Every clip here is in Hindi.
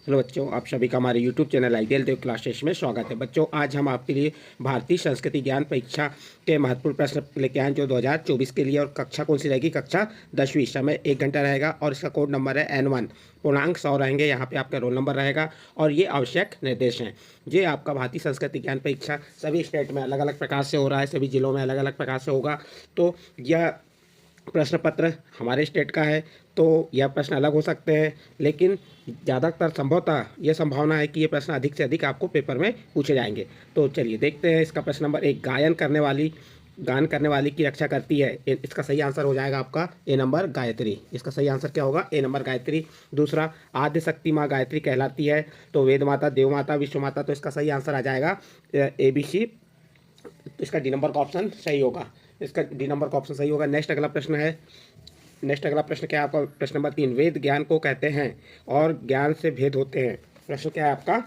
हेलो बच्चों, आप सभी का हमारे यूट्यूब चैनल आइडियल देव क्लासेस में स्वागत है। बच्चों, आज हम आपके लिए भारतीय संस्कृति ज्ञान परीक्षा के महत्वपूर्ण प्रश्न लेके आए जो 2024 के लिए। और कक्षा कौन सी रहेगी? कक्षा 10वीं। समय 1 घंटा रहेगा और इसका कोड नंबर है N1। पूर्णांक 100 रहेंगे। यहाँ पे आपका रोल नंबर रहेगा और ये आवश्यक निर्देश हैं। ये आपका भारतीय संस्कृति ज्ञान परीक्षा सभी स्टेट में अलग अलग प्रकार से हो रहा है, सभी जिलों में अलग अलग प्रकार से होगा। तो यह प्रश्न पत्र हमारे स्टेट का है, तो यह प्रश्न अलग हो सकते हैं, लेकिन ज़्यादातर संभवतः यह संभावना है कि ये प्रश्न अधिक से अधिक आपको पेपर में पूछे जाएंगे। तो चलिए देखते हैं। इसका प्रश्न नंबर 1, गान करने वाली की रक्षा करती है। इसका सही आंसर हो जाएगा आपका ए नंबर गायत्री। इसका सही आंसर क्या होगा? ए नंबर गायत्री। दूसरा, आद्य शक्ति माँ गायत्री कहलाती है। तो वेद माता, देव माता, विश्व माता। तो इसका सही आंसर आ जाएगा ABC। तो इसका डी नंबर का ऑप्शन सही होगा। इसका डी नंबर का ऑप्शन सही होगा। नेक्स्ट अगला प्रश्न है। नेक्स्ट अगला प्रश्न क्या है आपका? प्रश्न नंबर 3, वेद ज्ञान को कहते हैं और ज्ञान से भेद होते हैं। प्रश्न क्या है आपका?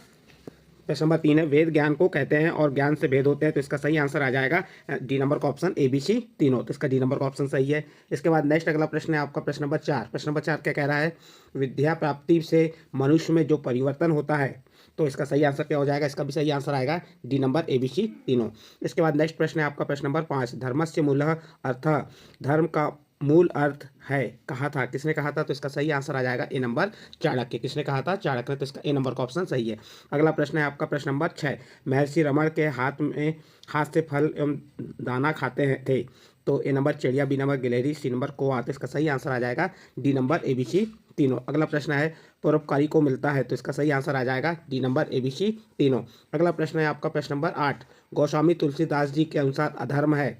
प्रश्न नंबर 3 है, वेद ज्ञान को कहते हैं और ज्ञान से भेद होते हैं। तो इसका सही आंसर आ जाएगा डी नंबर का ऑप्शन ABC तीनों। तो इसका डी नंबर का ऑप्शन सही है। इसके बाद नेक्स्ट अगला प्रश्न है आपका प्रश्न नंबर 4। प्रश्न नंबर 4 क्या कह रहा है? विद्या प्राप्ति से मनुष्य में जो परिवर्तन होता है। तो इसका सही आंसर क्या हो जाएगा? इसका भी सही आंसर आएगा डी नंबर ABC तीनों। इसके बाद नेक्स्ट प्रश्न है आपका प्रश्न नंबर 5, धर्मस्य मूलः अर्थः, धर्म का मूल अर्थ है, कहा था? किसने कहा था? तो इसका सही आंसर आ जाएगा ए नंबर चाणक्य। किसने कहा था? चाणक्य ने। तो इसका ए नंबर का ऑप्शन सही है। अगला प्रश्न है आपका प्रश्न नंबर 6, महर्षि रमण के हाथ से फल एवं दाना खाते हैं थे। तो ए नंबर चिड़िया, बी नंबर गिलहरी, सी नंबर कौवा। तो इसका सही आंसर आ जाएगा डी नंबर ABC तीनों। अगला प्रश्न है, परोपकारी को मिलता है। तो इसका सही आंसर आ जाएगा डी नंबर ABC तीनों। अगला प्रश्न है आपका प्रश्न नंबर 8, गोस्वामी तुलसीदास जी के अनुसार अधर्म है।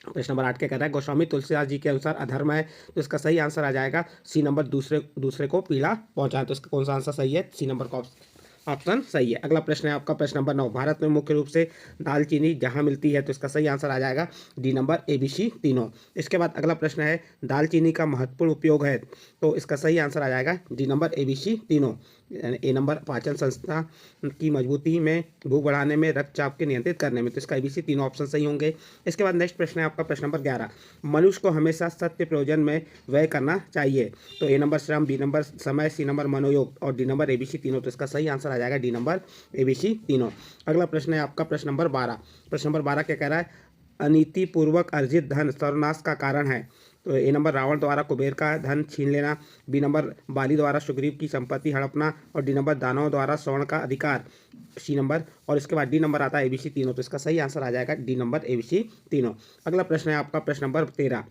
प्रश्न नंबर 8 क्या कहता है? गोस्वामी तुलसीदास जी के अनुसार अधर्म है। तो इसका सही आंसर आ जाएगा सी नंबर, दूसरे को पीड़ा पहुंचाए। तो इसका कौन सा आंसर सही है? सी नंबर का ऑप्शन सही है। अगला प्रश्न है आपका प्रश्न नंबर 9, भारत में मुख्य रूप से दालचीनी जहां मिलती है। तो इसका सही आंसर आ जाएगा डी नंबर ABC तीनों। इसके बाद अगला प्रश्न है, दालचीनी का महत्वपूर्ण उपयोग है। तो इसका सही आंसर आ जाएगा डी नंबर ABC तीनों। ए नंबर, पाचन संस्था की मजबूती में, भूख बढ़ाने में, रक्तचाप के नियंत्रित करने में। तो इसका ABC तीनों ऑप्शन सही होंगे। इसके बाद नेक्स्ट प्रश्न है आपका प्रश्न नंबर 11, मनुष्य को हमेशा सत्य प्रयोजन में व्यय करना चाहिए। तो ए नंबर श्रम, बी नंबर समय, सी नंबर मनोयोग और डी नंबर ABC तीनों। तो इसका सही आंसर आ जाएगा डी नंबर ABC तीनों। अगला प्रश्न है आपका प्रश्न नंबर 12। प्रश्न नंबर 12 क्या कह रहा है? अनीति पूर्वक अर्जित धन सर्वनाश का कारण है। तो ए नंबर, रावण द्वारा कुबेर का धन छीन लेना, बी नंबर, बाली द्वारा सुग्रीव की संपत्ति हड़पना और डी नंबर, दानव द्वारा स्वर्ण का अधिकार, सी नंबर। और इसके बाद डी नंबर आता है ABC तीनों। तो इसका सही आंसर आ जाएगा डी नंबर ABC तीनों। अगला प्रश्न है आपका प्रश्न नंबर 13,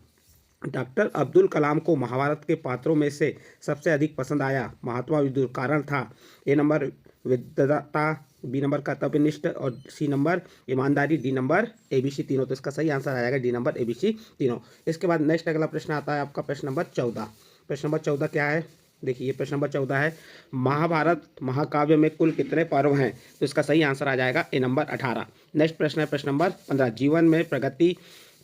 डॉक्टर अब्दुल कलाम को महाभारत के पात्रों में से सबसे अधिक पसंद आया महात्मा विदुर, कारण था? ए नंबर, विद्वता, बी नंबर कर्तव्यनिष्ठ और सी नंबर ईमानदारी, डी नंबर ABC तीनों। तो इसका सही आंसर आ जाएगा डी नंबर ABC तीनों। इसके बाद नेक्स्ट अगला प्रश्न आता है आपका प्रश्न नंबर 14। प्रश्न नंबर 14 क्या है? देखिए, प्रश्न नंबर 14 है, महाभारत महाकाव्य में कुल कितने पर्व हैं? तो इसका सही आंसर आ जाएगा ए नंबर 18। नेक्स्ट प्रश्न है प्रश्न नंबर 15, जीवन में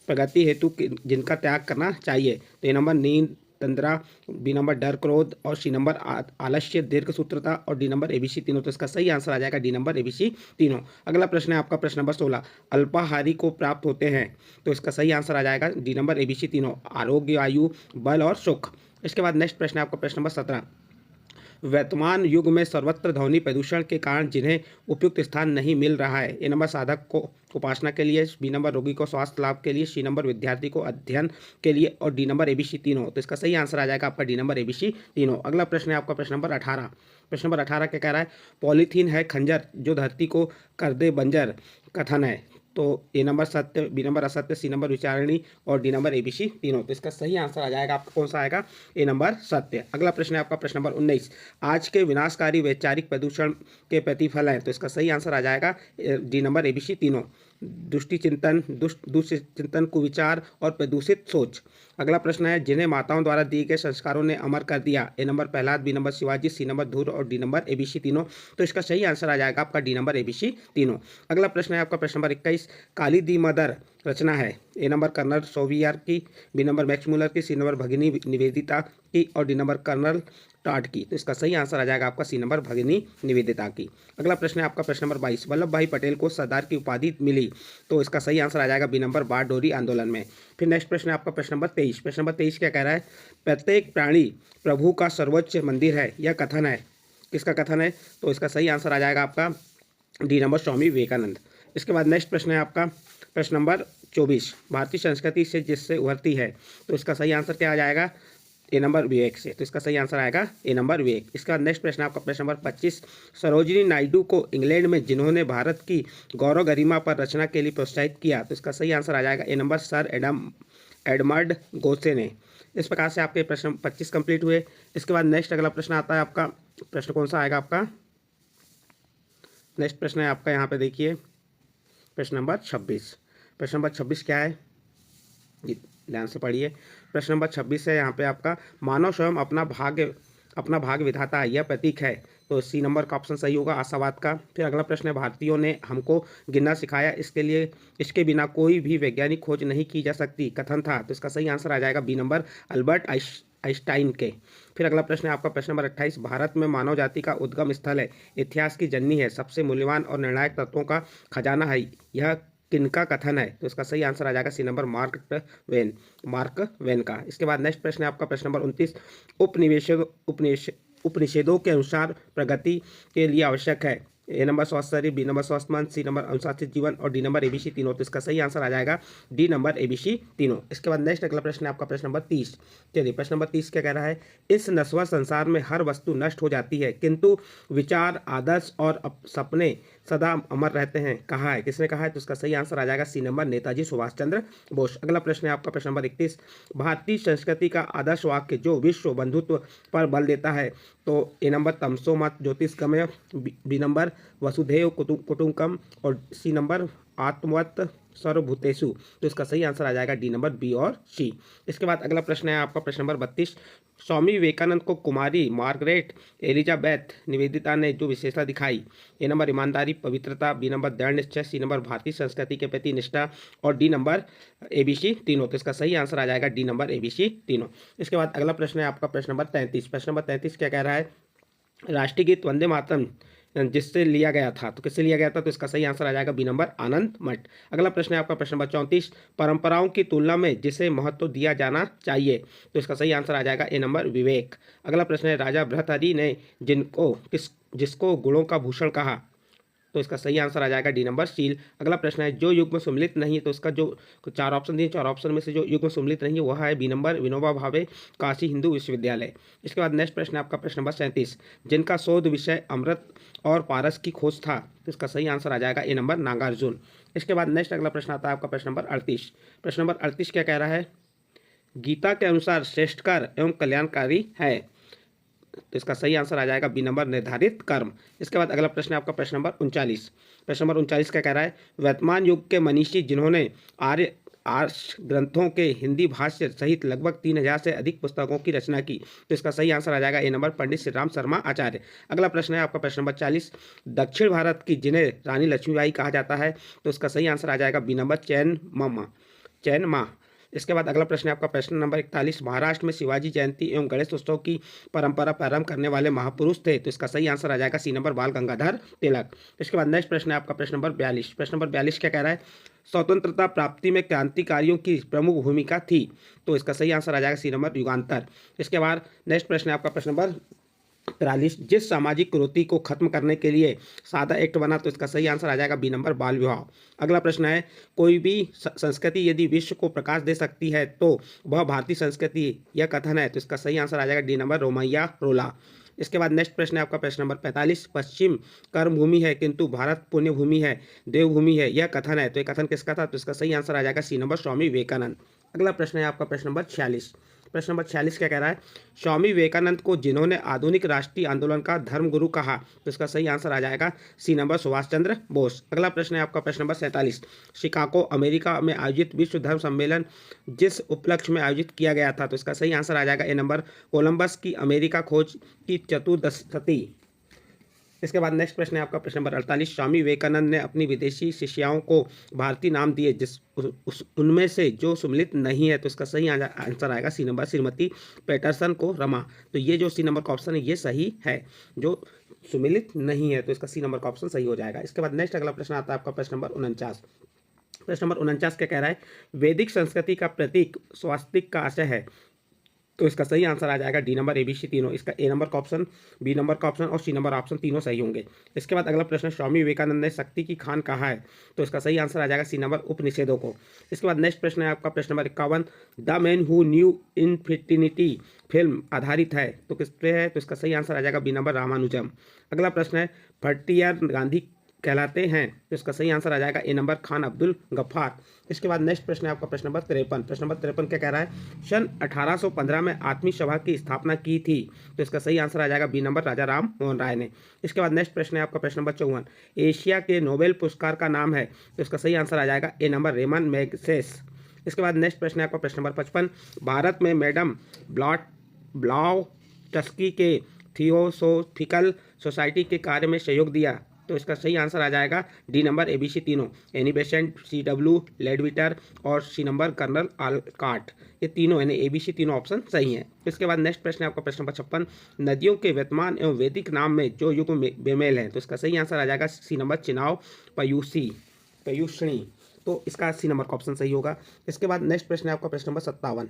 प्रगति हेतु जिनका त्याग करना चाहिए। तो ए नंबर, नींद, तंद्रा, बी नंबर, डर क्रोध और सी नंबर, आलस्य, दीर्घ सूत्रता और डी नंबर ABC तीनों। तो इसका सही आंसर आ जाएगा डी नंबर ABC तीनों। अगला प्रश्न है आपका प्रश्न नंबर 16, अल्पाहारी को प्राप्त होते हैं। तो इसका सही आंसर आ जाएगा डी नंबर ABC तीनों, आरोग्य, आयु, बल और सुख। इसके बाद नेक्स्ट प्रश्न है आपका प्रश्न नंबर 17, वर्तमान युग में सर्वत्र ध्वनि प्रदूषण के कारण जिन्हें उपयुक्त स्थान नहीं मिल रहा है। ए नंबर, साधक को उपासना के लिए, बी नंबर, रोगी को स्वास्थ्य लाभ के लिए, सी नंबर, विद्यार्थी को अध्ययन के लिए और डी नंबर ABC तीनों। तो इसका सही आंसर आ जाएगा आपका डी नंबर ABC तीनों। अगला प्रश्न है आपका प्रश्न नंबर 18। प्रश्न नंबर 18 क्या कह रहा है? पॉलीथीन है खंजर जो धरती को कर दे बंजर, कथन है। तो ए नंबर सत्य, बी नंबर असत्य, सी नंबर विचारणी और डी नंबर ABC तीनों। तो इसका सही आंसर आ जाएगा आपका कौन सा आएगा? ए नंबर सत्य। अगला प्रश्न है आपका प्रश्न नंबर 19, आज के विनाशकारी वैचारिक प्रदूषण के प्रतिफल हैं। तो इसका सही आंसर आ जाएगा डी नंबर ABC तीनों, दुष्ट चिंतन, कुविचार और प्रदूषित सोच। अगला प्रश्न है, जिन्हें माताओं द्वारा दिए गए संस्कारों ने अमर कर दिया। A number, Prahlad, B number, Shivaji, C number, धूर और डी नंबर ABC तीनों। तो इसका सही आंसर आ जाएगा आपका डी नंबर ABC तीनों। अगला प्रश्न है आपका प्रश्न नंबर 21, काली दी मदर रचना है। ए नंबर, कर्नल सोवियर की, बी नंबर, मैक्स मुलर की, सी नंबर, भगिनी निवेदिता की और डी नंबर, कर्नल टाट की। तो इसका सही आंसर आ जाएगा आपका सी नंबर, भगिनी निवेदिता की। अगला प्रश्न है आपका प्रश्न नंबर 22, वल्लभ भाई पटेल को सरदार की उपाधि मिली। तो इसका सही आंसर आ जाएगा बी नंबर, बार डोरी आंदोलन में। फिर नेक्स्ट प्रश्न है आपका प्रश्न नंबर 23। प्रश्न नंबर 23 क्या कह रहा है? प्रत्येक प्राणी प्रभु का सर्वोच्च मंदिर है, यह कथन है। किसका कथन है? तो इसका सही आंसर आ जाएगा आपका डी नंबर स्वामी विवेकानंद। इसके बाद नेक्स्ट प्रश्न है आपका प्रश्न नंबर 24, भारतीय संस्कृति से जिससे उभरती है, तो इसका सही आंसर क्या आ जाएगा? ए नंबर विवेक से। तो इसका सही आंसर आएगा ए नंबर विवेक। इसका नेक्स्ट प्रश्न आपका प्रश्न नंबर 25, सरोजिनी नायडू को इंग्लैंड में जिन्होंने भारत की गौरव गरिमा पर रचना के लिए प्रोत्साहित किया, तो इसका सही आंसर आ जाएगा ए नंबर सर एडमंड गोसे ने। इस प्रकार से आपके प्रश्न 25 कंप्लीट हुए। इसके बाद नेक्स्ट अगला प्रश्न आता है आपका, प्रश्न कौन सा आएगा आपका? नेक्स्ट प्रश्न है आपका यहाँ पे देखिए प्रश्न नंबर 26। प्रश्न नंबर 26 क्या है? ध्यान से पढ़िए। प्रश्न नंबर 26 है यहाँ पे आपका, मानव स्वयं अपना भाग्य विधाता यह प्रतीक है, तो सी नंबर का ऑप्शन सही होगा आशावाद का। फिर अगला प्रश्न है, भारतीयों ने हमको गिनना सिखाया, इसके बिना कोई भी वैज्ञानिक खोज नहीं की जा सकती, कथन था, तो इसका सही आंसर आ जाएगा बी नंबर अल्बर्ट आइंस्टाइन के। फिर अगला प्रश्न है आपका प्रश्न नंबर 28, भारत में मानव जाति का उद्गम स्थल है, इतिहास की जननी है, सबसे मूल्यवान और निर्णायक तत्वों का खजाना है, यह किनका कथन है? तो इसका सही आंसर आ जाएगा सी नंबर मार्क वेन का। इसके बाद नेक्स्ट प्रश्न है आपका प्रश्न नंबर 29, उपनिषदों के अनुसार प्रगति के लिए आवश्यक है, ए नंबर स्वस्थ शरीर, बी नंबर स्वस्थ मन, सी नंबर अनुशासित जीवन और डी नंबर एबीसी तीनों। तो इसका सही आंसर आ जाएगा डी नंबर एबीसी तीनों। इसके बाद नेक्स्ट अगला प्रश्न है आपका प्रश्न नंबर 30। चलिए प्रश्न नंबर 30 क्या कह रहा है, इस नश्वर संसार में हर वस्तु नष्ट हो जाती है किंतु विचार, आदर्श और सपने सदा अमर रहते हैं, कहा है, किसने कहा है? तो इसका सही आंसर आ जाएगा सी नंबर नेताजी सुभाष चंद्र बोस। अगला प्रश्न है आपका प्रश्न नंबर 31, भारतीय संस्कृति का आदर्श वाक्य जो विश्व बंधुत्व पर बल देता है, तो ए नंबर तमसो मा ज्योतिषगमय, बी नंबर वसुधैव कुटुंबकम और सी नंबर आत्मवत सर्वभूतेषु। तो इसका सही आंसर आ जाएगा डी नंबर बी और सी। इसके बाद अगला प्रश्न है आपका प्रश्न नंबर 32, स्वामी विवेकानंद को कुमारी मार्गरेट एलिजाबेथ निवेदिता ने जो विशेषता दिखाई, ए नंबर ईमानदारी, पवित्रता, बी नंबर दृढ़ निश्चय, सी नंबर भारतीय संस्कृति के प्रति निष्ठा और डी नंबर एबीसी तीनों। तो इसका सही आंसर आ जाएगा डी नंबर एबीसी तीनों। इसके बाद अगला प्रश्न है आपका प्रश्न नंबर 33। प्रश्न नंबर 33 क्या कह रहा है, राष्ट्रीय गीत वंदे मातरम जिससे लिया गया था, तो किससे लिया गया था? तो इसका सही आंसर आ जाएगा बी नंबर आनंद मठ। अगला प्रश्न है आपका प्रश्न नंबर 34, परंपराओं की तुलना में जिसे महत्व दिया जाना चाहिए, तो इसका सही आंसर आ जाएगा ए नंबर विवेक। अगला प्रश्न है, राजा भर्तृहरि ने जिसको गुणों का भूषण कहा, तो इसका सही आंसर आ जाएगा डी नंबर शील। अगला प्रश्न है, जो युग में सम्मिलित नहीं है, तो इसका जो 4 ऑप्शन दिए, 4 ऑप्शन में से जो युग में सम्मिलित नहीं है वह है बी नंबर विनोबा भावे काशी हिंदू विश्वविद्यालय। इसके बाद नेक्स्ट प्रश्न है आपका प्रश्न नंबर 37, जिनका शोध विषय अमृत और पारस की खोज था, तो इसका सही आंसर आ जाएगा ए नंबर नागार्जुन। इसके बाद नेक्स्ट अगला प्रश्न आता है आपका प्रश्न नंबर 38। प्रश्न नंबर 38 क्या कह रहा है, गीता के अनुसार श्रेष्ठकर एवं कल्याणकारी है, तो इसका सही आंसर आ जाएगा बी नंबर निर्धारित कर्म। इसके बाद अगला प्रश्न है आपका प्रश्न नंबर 39। प्रश्न नंबर 39 क्या कह रहा है, वर्तमान युग के मनीषी जिन्होंने आर्ष ग्रंथों के हिंदी भाष्य सहित लगभग 3000 से अधिक पुस्तकों की रचना की, तो इसका सही आंसर आ जाएगा ए नंबर पंडित श्री राम शर्मा आचार्य। अगला प्रश्न है आपका प्रश्न नंबर 40, दक्षिण भारत की जिन्हें रानी लक्ष्मीबाई कहा जाता है, तो इसका सही आंसर आ जाएगा बी नंबर चैन माँ। इसके बाद अगला प्रश्न है आपका प्रश्न नंबर 41, महाराष्ट्र में शिवाजी जयंती एवं गणेश उत्सव की परंपरा प्रारंभ करने वाले महापुरुष थे, तो इसका सही आंसर आ जाएगा सी नंबर बाल गंगाधर तिलक। इसके बाद नेक्स्ट प्रश्न है आपका प्रश्न नंबर 42। प्रश्न नंबर 42 क्या कह रहा है, स्वतंत्रता प्राप्ति में क्रांतिकारियों की प्रमुख भूमिका थी, तो इसका सही आंसर आ जाएगा सी नंबर युगांतर। इसके बाद नेक्स्ट प्रश्न है आपका प्रश्न नंबर 43, जिस सामाजिक कुरीति को खत्म करने के लिए सादा एक्ट बना, तो इसका सही आंसर आ जाएगा बी नंबर बाल विवाह। अगला प्रश्न है, कोई भी संस्कृति यदि विश्व को प्रकाश दे सकती है तो वह भारतीय संस्कृति, यह कथन है, तो इसका सही आंसर आ जाएगा डी नंबर रोमैया रोला। इसके बाद नेक्स्ट प्रश्न है आपका प्रश्न नंबर 45, पश्चिम कर्म भूमि है किंतु भारत पुण्य भूमि है, देवभूमि है, यह कथन है, तो यह कथन किसका था? तो इसका सही आंसर आ जाएगा सी नंबर स्वामी विवेकानंद। अगला प्रश्न है आपका प्रश्न नंबर 46। प्रश्न नंबर 46 क्या कह रहा है, स्वामी विवेकानंद को जिन्होंने आधुनिक राष्ट्रीय आंदोलन का धर्मगुरु कहा, तो इसका सही आंसर आ जाएगा सी नंबर सुभाष चंद्र बोस। अगला प्रश्न है आपका प्रश्न नंबर 47, शिकागो अमेरिका में आयोजित विश्व धर्म सम्मेलन जिस उपलक्ष्य में आयोजित किया गया था, तो इसका सही आंसर आ जाएगा ए नंबर कोलंबस की अमेरिका खोज की चतुर्दशती। इसके बाद नेक्स्ट प्रश्न है आपका प्रश्न नंबर 48, स्वामी विवेकानंद ने अपनी विदेशी शिष्याओं को भारतीय नाम दिए उनमें से जो सम्मिलित नहीं है, तो इसका सही आंसर आएगा सी नंबर श्रीमती पैटरसन को रमा। तो ये जो सी नंबर का ऑप्शन है ये सही है, जो सम्मिलित नहीं है, तो इसका सी नंबर का ऑप्शन सही हो जाएगा। इसके बाद नेक्स्ट अगला प्रश्न आता है आपका प्रश्न नंबर 49। प्रश्न नंबर 49 क्या कह रहा है, वैदिक संस्कृति का प्रतीक स्वास्तिक का आशय है, तो इसका सही आंसर आ जाएगा डी नंबर, ABC तीनों। इसका ए नंबर का ऑप्शन, बी नंबर का ऑप्शन और सी नंबर ऑप्शन तीनों सही होंगे। इसके बाद अगला प्रश्न, स्वामी विवेकानंद ने शक्ति की खान कहा है? तो इसका सही आंसर आ जाएगा सी नंबर, उपनिषेधों को। इसके बाद नेक्स्ट प्रश्न है आपका प्रश्न number 51, the man who knew infinity film आधारित है तो किस पे है? तो इसका सही आंसर आ जाएगा बी नंबर, रामानुजम। अगला प्रश्न है, भट्टियार गांधी कहलाते हैं? तो इसका सही आंसर आ जाएगा ए नंबर, खान अब्दुल गफ्फार। इसके बाद नेक्स्ट प्रश्न है आपका प्रश्न नंबर 53। प्रश्न नंबर 53 क्या कह रहा है? सन 1815 में आत्मी सभा की स्थापना की थी? तो इसका सही आंसर आ जाएगा बी नंबर, राजा राम मोहन राय ने। इसके बाद नेक्स्ट प्रश्न है आपका प्रश्न नंबर 54, एशिया के नोबेल पुरस्कार का नाम है? तो इसका सही आंसर आ जाएगा ए नंबर, रेमन मैग्सेस। इसके बाद नेक्स्ट प्रश्न है आपका प्रश्न नंबर 55, भारत में मैडम ब्लॉटस्की के थियोसोफिकल सोसाइटी के कार्य में सहयोग दिया? तो इसका सही आंसर आ जाएगा डी नंबर, ABC तीनों, एनी बेसेंट, CW लेडविटर और सी नंबर कर्नल आलकाट। ये तीनों यानी ABC तीनों ऑप्शन सही हैं। इसके बाद नेक्स्ट प्रश्न है आपका प्रश्न नंबर 56, नदियों के वर्तमान एवं वैदिक नाम में जो युग बेमेल है? तो इसका सही आंसर आ जाएगा सी नंबर, चिनाव, पयूषणी। तो इसका सी नंबर का ऑप्शन सही होगा। इसके बाद नेक्स्ट प्रश्न है आपका प्रश्न नंबर 57।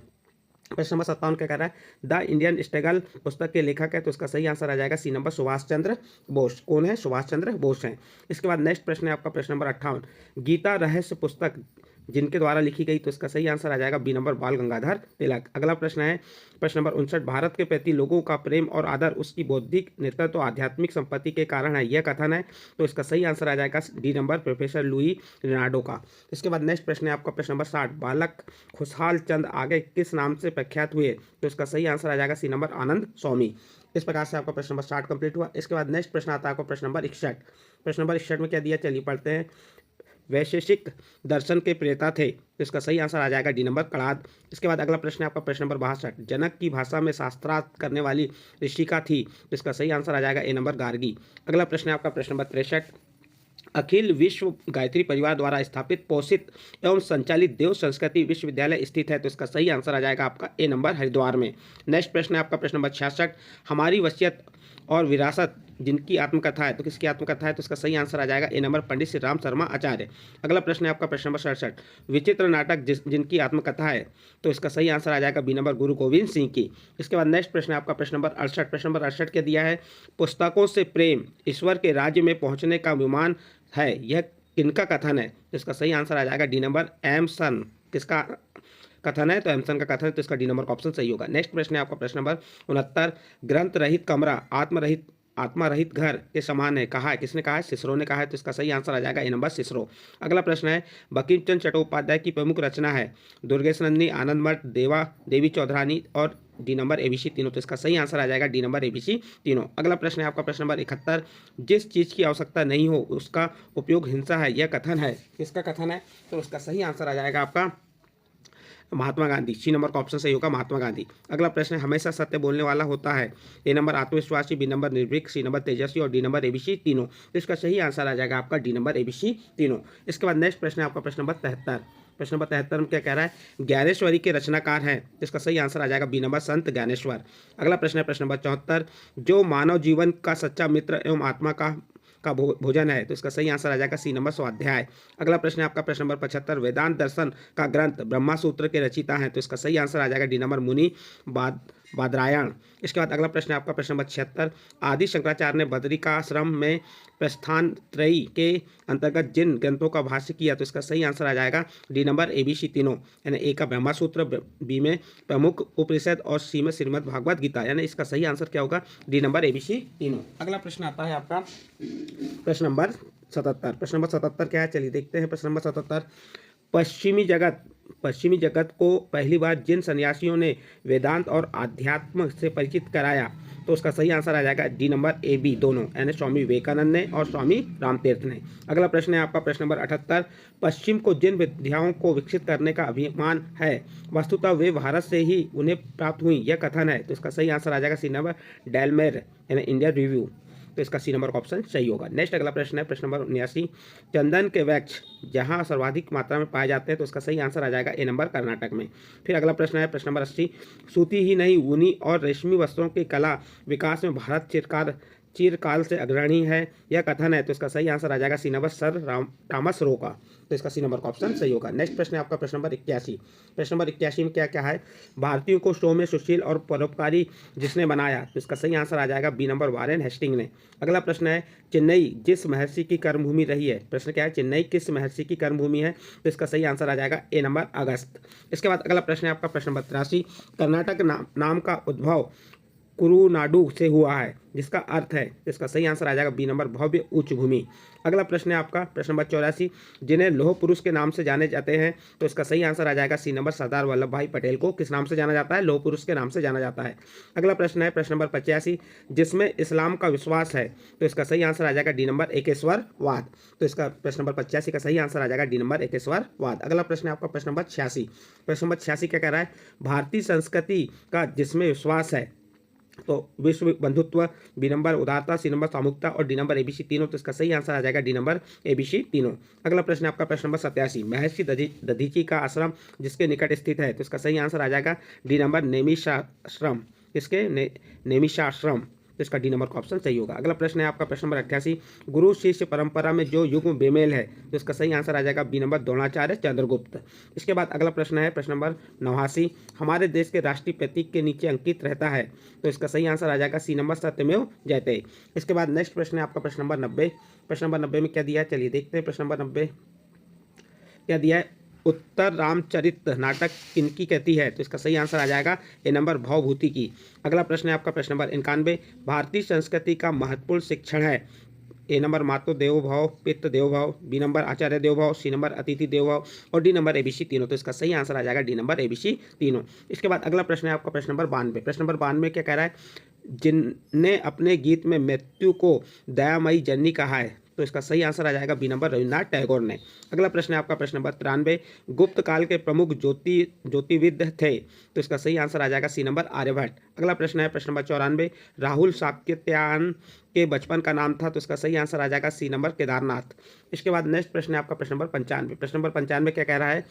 प्रश्न नंबर 57 क्या कह रहा है? द इंडियन स्ट्रगल पुस्तक के लेखक है? तो इसका सही आंसर आ जाएगा सी नंबर, सुभाष चंद्र बोस। कौन है? सुभाष चंद्र बोस हैं। इसके बाद नेक्स्ट प्रश्न है आपका प्रश्न नंबर 58, गीता रहस्य पुस्तक जिनके द्वारा लिखी गई? तो इसका सही आंसर आ जाएगा बी नंबर, बाल गंगाधर तिलक। अगला प्रश्न है प्रश्न नंबर 59, भारत के प्रति लोगों का प्रेम और आदर उसकी बौद्धिक नेतृत्व तो आध्यात्मिक संपत्ति के कारण है, यह कथन है? तो इसका सही आंसर आ जाएगा D number, professor Louis Leonardo का। इसके बाद नेक्स्ट प्रश्न है आपका प्रश्न नंबर 60, बालक खुशहाल चंद आगे किस नाम से प्रख्यात हुए? तो इसका सही आंसर आ जाएगा सी नंबर, आनंद स्वामी। इस प्रकार से आपका प्रश्न नंबर 60 कंप्लीट हुआ। इसके बाद नेक्स्ट प्रश्न आता है आपका प्रश्न नंबर 61। प्रश्न नंबर 61 में क्या दिया, चलिए पढ़ते हैं। वैशेषिक दर्शन के प्रेता थे? तो इसका सही आंसर आ जाएगा डी नंबर, कणाद। इसके बाद अगला प्रश्न है आपका प्रश्न नंबर 62, जनक की भाषा में शास्त्रार्थ करने वाली ऋषिका थी? तो इसका सही आंसर आ जाएगा ए नंबर, गार्गी। अगला प्रश्न है आपका प्रश्न नंबर 63, अखिल विश्व गायत्री परिवार द्वारा स्थापित, पोषित एवं संचालित देव संस्कृति विश्वविद्यालय स्थित है? तो इसका सही आंसर आ जाएगा आपका ए नंबर, हरिद्वार में। नेक्स्ट प्रश्न है आपका प्रश्न नंबर 66, हमारी वसीयत और विरासत जिनकी आत्मकथा है? तो किसकी आत्मकथा है? तो इसका सही आंसर आ जाएगा ए नंबर, पंडित श्री राम शर्मा आचार्य। अगला प्रश्न है आपका प्रश्न नंबर 67, विचित्र नाटक जिनकी आत्मकथा है? तो इसका सही आंसर आ जाएगा बी नंबर, गुरु गोविंद सिंह की। इसके बाद नेक्स्ट प्रश्न है आपका प्रश्न नंबर 68। प्रश्न नंबर 68 क्या दिया है? पुस्तकों से प्रेम ईश्वर के राज्य में पहुंचने का विमान है, यह किनका कथन है? तो इसका सही आंसर आ जाएगा डी नंबर, एमसन। किसका कथन है? तो एमसन का कथन है, तो इसका डी नंबर का ऑप्शन सही होगा। नेक्स्ट प्रश्न है आपका प्रश्न नंबर 69, ग्रंथ रहित कमरा आत्मा रहित घर के समान है, कहा है? किसने कहा है? सिसरो ने कहा है। तो इसका सही आंसर आ जाएगा ए नंबर, सिसरो। अगला प्रश्न है, बंकिम चंद्र चट्टोपाध्याय की प्रमुख रचना है? दुर्गेश नंदिनी, आनंद मठ, देवी चौधरानी और डी नंबर, ABC तीनों। तो इसका सही आंसर आ जाएगा डी नंबर, ABC तीनों। अगला प्रश्न है आपका प्रश्न नंबर 71, जिस चीज़ की आवश्यकता नहीं हो उसका उपयोग हिंसा है, यह कथन है? किसका कथन है? तो उसका सही आंसर आ जाएगा आपका महात्मा गांधी। सी नंबर का ऑप्शन सही होगा, महात्मा गांधी। अगला प्रश्न है, हमेशा सत्य बोलने वाला होता है? ए नंबर, आत्मविश्वासी, बी नंबर, निर्भीक, सी नंबर, तेजस्वी और डी नंबर, ABC तीनों। तो इसका सही आंसर आ जाएगा आपका डी नंबर, ABC तीनों। इसके बाद नेक्स्ट प्रश्न है आपका प्रश्न नंबर 73। प्रश्न नंबर 73 में क्या कह रहा है? ज्ञानेश्वरी के रचनाकार हैं? इसका सही आंसर आ जाएगा बी नंबर, संत ज्ञानेश्वर। अगला प्रश्न है प्रश्न नंबर 74, जो मानव जीवन का सच्चा मित्र एवं आत्मा का भोजन है? तो इसका सही आंसर आ जाएगा सी नंबर, स्वाध्याय। अगला प्रश्न है आपका प्रश्न नंबर 75, वेदांत दर्शन का ग्रंथ ब्रह्मा सूत्र के रचिता हैं? तो इसका सही आंसर आ जाएगा डी नंबर, मुनि बादरायण। इसके बाद अगला प्रश्न है आपका प्रश्न नंबर 76, आदि शंकराचार्य ने बद्रिकाश्रम में प्रस्थान त्रयी के अंतर्गत जिन ग्रंथों का भाष्य किया? तो इसका सही आंसर आ जाएगा डी नंबर, ABC तीनों, यानी ए का ब्रह्मा सूत्र, बी में प्रमुख उपनिषद और सी में श्रीमद् भागवत गीता, यानी इसका सही आंसर क्या होगा? डी नंबर, ABC तीनों। अगला प्रश्न आता है आपका प्रश्न नंबर 77। प्रश्न नंबर 77 क्या है? चलिए देखते हैं। प्रश्न नंबर 77, पश्चिमी जगत को पहली बार जिन सन्यासियों ने वेदांत और अध्यात्म से परिचित कराया? तो उसका सही आंसर आ जाएगा डी नंबर, AB दोनों, यानी स्वामी विवेकानंद ने और स्वामी रामतीर्थ ने। अगला प्रश्न है आपका प्रश्न नंबर 78, पश्चिम को जिन विद्याओं को विकसित करने का अभिमान है वस्तुतः वे भारत से ही उन्हें प्राप्त हुई, यह कथन है? तो इसका सही आंसर आ जाएगा सी नंबर, डेलमेर, यानी इंडिया रिव्यू। तो इसका सी नंबर का ऑप्शन सही होगा। नेक्स्ट अगला प्रश्न है प्रश्न नंबर 79, चंदन के वृक्ष जहां सर्वाधिक मात्रा में पाए जाते हैं? तो इसका सही आंसर आ जाएगा ए नंबर, कर्नाटक में। फिर अगला प्रश्न है प्रश्न नंबर 80, सूती ही नहीं ऊनी और रेशमी वस्त्रों की कला विकास में भारत चिरकाल से अग्रणी है, यह कथन है। तो इसका सही आंसर आ जाएगा C number sir Thomas Roe का। तो इसका सी नंबर का ऑप्शन सही होगा। नेक्स्ट प्रश्न है आपका प्रश्न नंबर 81। प्रश्न नंबर 81 में क्या क्या है? भारतीयों को सौम्य, सुशील और परोपकारी जिसने बनाया? तो इसका सही आंसर आ जाएगा बी नंबर वारेन हेस्टिंग ने। अगला प्रश्न है चेन्नई जिस महर्षि की कर्मभूमि रही है? प्रश्न क्या है? चेन्नई किस महर्षि की कर्मभूमि है? तो इसका सही आंसर आ जाएगा ए नंबर अगस्त। इसके बाद अगला प्रश्न है आपका प्रश्न नंबर 83। कर्नाटक नाम का उद्भव कुरुनाडु से हुआ है, जिसका अर्थ है? इसका सही आंसर आ जाएगा बी नंबर भव्य उच्च भूमि। अगला प्रश्न है आपका प्रश्न नंबर 84। जिन्हें लौह पुरुष के नाम से जाने जाते हैं? तो इसका सही आंसर आ जाएगा सी नंबर सरदार वल्लभ भाई पटेल को किस नाम से जाना जाता है? लौह पुरुष के नाम से जाना जाता है। अगला प्रश्न है प्रश्न नंबर 85। जिसमें इस्लाम का विश्वास है? तो इसका सही आंसर आ जाएगा डी नंबर एकेश्वरवाद। तो इसका प्रश्न नंबर 85 का सही आंसर आ जाएगा डी नंबर एकेश्वरवाद। अगला प्रश्न है आपका प्रश्न नंबर 86। प्रश्न नंबर 86 क्या कह रहा है? भारतीय संस्कृति का जिसमें विश्वास है? तो विश्व बंधुत्व, बी नंबर उदारता, सी नंबर सामूहिकता और डी नंबर एबीसी तीनों। तो इसका सही आंसर आ जाएगा डी नंबर एबीसी तीनों। अगला प्रश्न है आपका प्रश्न नंबर 87। महर्षि दधीची का आश्रम जिसके निकट स्थित है? तो इसका सही आंसर आ जाएगा डी नंबर नेमिषाश्रम। किसके? नेमिषाश्रम। तो इसका डी नंबर का ऑप्शन सही होगा। अगला प्रश्न है आपका प्रश्न नंबर 88। गुरु शिष्य परंपरा में जो युग्म बेमेल है? तो इसका सही आंसर आ जाएगा बी नंबर द्रोणाचार्य चंद्रगुप्त। इसके बाद अगला प्रश्न है प्रश्न नंबर 89। हमारे देश के राष्ट्रीय प्रतीक के नीचे अंकित रहता है? तो इसका सही आंसर आ जाएगा सी नंबर सत्यमेव जयते। इसके बाद नेक्स्ट प्रश्न है आपका प्रश्न नंबर 90। प्रश्न नंबर 90 में क्या दिया है? चलिए देखते हैं। प्रश्न नंबर 90 क्या दिया है? उत्तर रामचरित नाटक किनकी कहती है? तो इसका सही आंसर आ जाएगा ए नंबर भवभूति की। अगला प्रश्न है आपका प्रश्न नंबर 91। भारतीय संस्कृति का महत्वपूर्ण शिक्षण है? ए नंबर मातृ देवो भव, पितृ देवो भव, बी नंबर आचार्य देवो भव, सी नंबर अतिथि देवो भव और डी नंबर एबीसी तीनों। तो इसका सही आंसर आ जाएगा डी नंबर एबीसी तीनों। इसके बाद अगला प्रश्न है आपका प्रश्न नंबर 92। प्रश्न नंबर 92 क्या कह रहा है? जिनने अपने गीत में मृत्यु को दयामयी जननी कहा है? तो इसका सही आंसर आ जाएगा बी नंबर रविन्द्रनाथ टैगोर ने। अगला प्रश्न है आपका प्रश्न नंबर 93। गुप्त काल के प्रमुख ज्योतिविद थे? तो इसका सही आंसर आ जाएगा सी नंबर आर्यभट्ट। अगला प्रश्न है प्रश्न नंबर 94। राहुल सातत्यायन के बचपन का नाम था? तो इसका सही आंसर आ जाएगा सी नंबर केदारनाथ। इसके बाद नेक्स्ट प्रश्न है आपका प्रश्न नंबर 95। प्रश्न नंबर 95 क्या कह रहा है?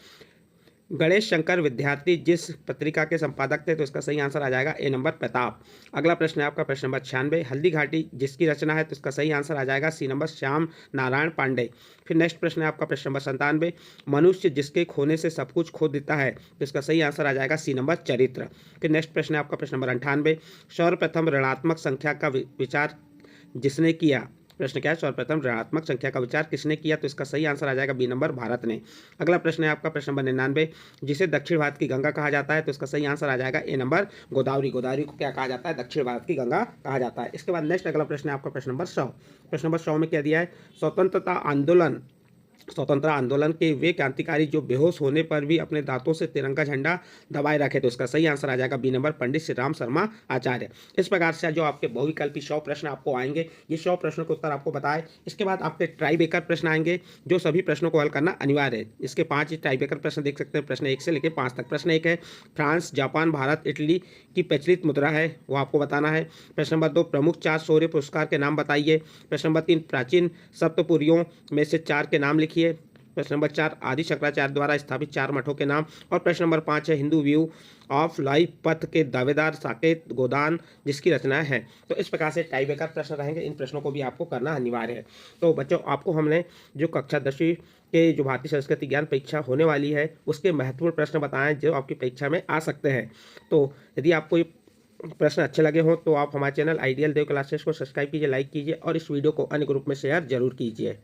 गणेश शंकर विद्यार्थी जिस पत्रिका के संपादक थे? तो इसका सही आंसर आ जाएगा ए नंबर प्रताप। अगला प्रश्न है आपका प्रश्न नंबर 96। हल्दी घाटी जिसकी रचना है? तो इसका सही आंसर आ जाएगा सी नंबर श्याम नारायण पांडे। फिर नेक्स्ट प्रश्न है आपका प्रश्न नंबर 97। मनुष्य जिसके खोने से सब कुछ खो देता है? तो इसका सही आंसर आ जाएगा सी नंबर चरित्र। फिर नेक्स्ट प्रश्न है आपका प्रश्न नंबर 98। सर्वप्रथम ऋणात्मक संख्या का विचार जिसने किया? प्रश्न क्या है? सर्वप्रथम ऋणात्मक संख्या का विचार किसने किया? तो इसका सही आंसर आ जाएगा बी नंबर भारत ने। अगला प्रश्न है आपका प्रश्न नंबर 99। जिसे दक्षिण भारत की गंगा कहा जाता है? तो इसका सही आंसर आ जाएगा ए नंबर गोदावरी। गोदावरी को क्या कहा जाता है? दक्षिण भारत की गंगा कहा जाता है। इसके बाद नेक्स्ट अगला प्रश्न है आपका प्रश्न नंबर 100। प्रश्न नंबर 100 में क्या दिया है? स्वतंत्रता आंदोलन के वे क्रांतिकारी जो बेहोश होने पर भी अपने दांतों से तिरंगा झंडा दबाए रखे? तो इसका सही आंसर आ जाएगा बी नंबर पंडित श्री राम शर्मा आचार्य। इस प्रकार से जो आपके बहुविकल्पी 100 प्रश्न आपको आएंगे, ये 100 प्रश्नों के उत्तर आपको बताए। इसके बाद आपके ट्राई बेकर प्रश्न आएंगे जो सभी प्रश्नों को हल करना अनिवार्य है। इसके 5 ट्राई बेकर प्रश्न देख सकते हैं, प्रश्न 1 से लेकर 5 तक। प्रश्न 1 है फ्रांस, जापान, भारत, इटली की प्रचलित मुद्रा है, वो आपको बताना है। प्रश्न नंबर 2 प्रमुख 4 शौर्य पुरस्कार के नाम बताइए। प्रश्न नंबर 3 प्राचीन सप्तपुरियों में से 4 के नाम लिखिए। प्रश्न नंबर 4 आदि शंकराचार्य द्वारा स्थापित 4 मठों के नाम। और प्रश्न नंबर 5 है हिंदू व्यू ऑफ लाइफ पथ के दावेदार साकेत गोदान जिसकी रचना है। तो इस प्रकार से टाई ब्रेकर प्रश्न रहेंगे, इन प्रश्नों को भी आपको करना अनिवार्य है। तो बच्चों, आपको हमने जो कक्षा 10वीं के जो भारतीय संस्कृति ज्ञान परीक्षा होने वाली है उसके महत्वपूर्ण प्रश्न बताएं जो आपकी परीक्षा में आ सकते हैं। तो यदि आपको ये प्रश्न अच्छे लगे हों तो आप हमारे चैनल आइडियल देव क्लासेस को सब्सक्राइब कीजिए, लाइक कीजिए और इस वीडियो को अन्य ग्रुप में शेयर जरूर कीजिए।